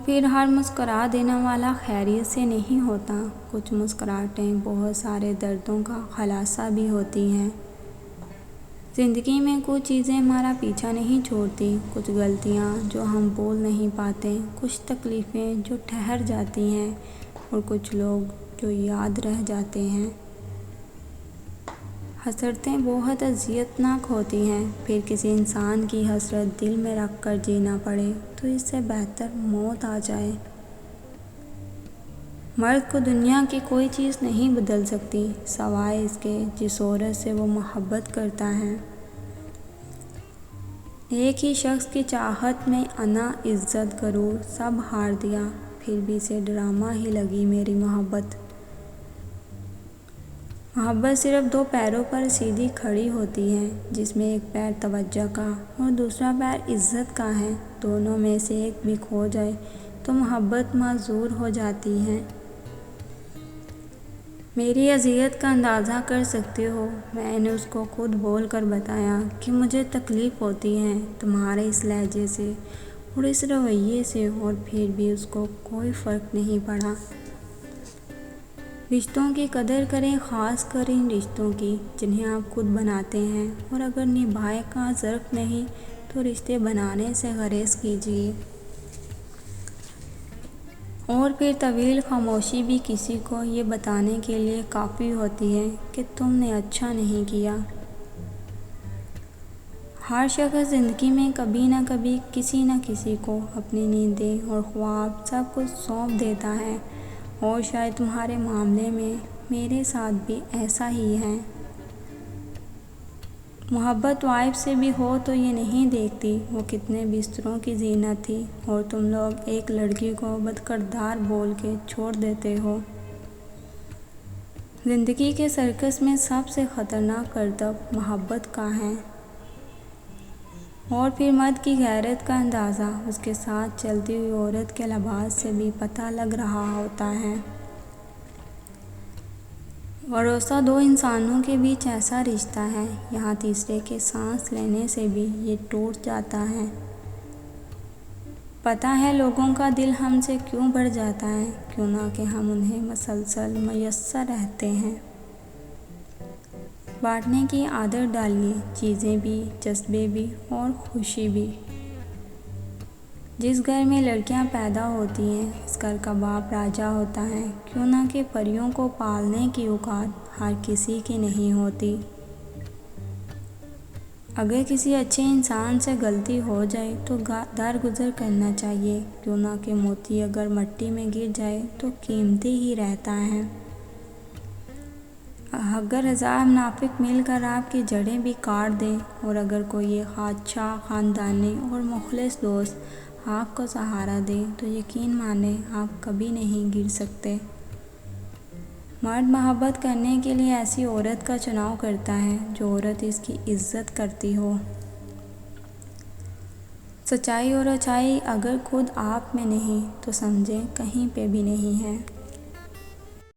फिर हर मुस्कुरा देने वाला खैरियत से नहीं होता। कुछ मुस्कुराहटें बहुत सारे दर्दों का खुलासा भी होती हैं। ज़िंदगी में कुछ चीज़ें हमारा पीछा नहीं छोड़ती, कुछ गलतियाँ जो हम बोल नहीं पाते, कुछ तकलीफ़ें जो ठहर जाती हैं और कुछ लोग जो याद रह जाते हैं। हसरतें बहुत अज़ियतनाक होती हैं। फिर किसी इंसान की हसरत दिल में रख कर जीना पड़े तो इससे बेहतर मौत आ जाए। मर्द को दुनिया की कोई चीज़ नहीं बदल सकती सवाए इसके जिस औरत से वो मोहब्बत करता है। एक ही शख्स की चाहत में अना, इज़्ज़त, गरूर सब हार दिया, फिर भी इसे ड्रामा ही लगी मेरी मोहब्बत। मोहब्बत सिर्फ दो पैरों पर सीधी खड़ी होती है, जिसमें एक पैर तवज्जो का और दूसरा पैर इज़्ज़त का है। दोनों में से एक भी खो जाए तो मोहब्बत माज़ूर हो जाती है। मेरी अज़ियत का अंदाज़ा कर सकते हो। मैंने उसको खुद बोल कर बताया कि मुझे तकलीफ़ होती है तुम्हारे इस लहजे से और इस रवैये से, और फिर भी उसको कोई फ़र्क नहीं पड़ा। रिश्तों की कदर करें, ख़ास कर इन रिश्तों की जिन्हें आप खुद बनाते हैं, और अगर निभाए का ज़र्फ़ नहीं तो रिश्ते बनाने से गुरेज़ कीजिए। और फिर तवील खामोशी भी किसी को ये बताने के लिए काफ़ी होती है कि तुमने अच्छा नहीं किया। हर शख्स ज़िंदगी में कभी ना कभी किसी न किसी को अपनी नींदें और ख्वाब सब कुछ सौंप देता है, और शायद तुम्हारे मामले में मेरे साथ भी ऐसा ही है। मोहब्बत वाइफ से भी हो तो ये नहीं देखती वो कितने बिस्तरों की ज़ीनत थी, और तुम लोग एक लड़की को बदकिरदार बोल के छोड़ देते हो। ज़िंदगी के सर्कस में सबसे ख़तरनाक करतब मोहब्बत का है। और फिर मर्द की गैरत का अंदाज़ा उसके साथ चलती हुई औरत के लिबास से भी पता लग रहा होता है। भरोसा दो इंसानों के बीच ऐसा रिश्ता है, यहाँ तीसरे के सांस लेने से भी ये टूट जाता है। पता है लोगों का दिल हमसे क्यों बढ़ जाता है, क्यों ना कि हम उन्हें मसलसल मयस्सर रहते हैं। बांटने की आदत डालिए, चीज़ें भी, जज्बे भी और खुशी भी। जिस घर में लड़कियां पैदा होती हैं उस घर का बाप राजा होता है, क्यों ना कि परियों को पालने की औकात हर किसी की नहीं होती। अगर किसी अच्छे इंसान से गलती हो जाए तो दरगुजर करना चाहिए, क्यों ना कि मोती अगर मिट्टी में गिर जाए तो कीमती ही रहता है। अगर 1000 मुनाफिक मिलकर आपकी जड़ें भी काट दें, और अगर कोई एक अच्छा ख़ानदानी और मुखलिस दोस्त आपको सहारा दे तो यकीन माने आप कभी नहीं गिर सकते। मर्द मोहब्बत करने के लिए ऐसी औरत का चुनाव करता है जो औरत इसकी इज़्ज़त करती हो। सच्चाई और अच्छाई अगर खुद आप में नहीं तो समझें कहीं पे भी नहीं है।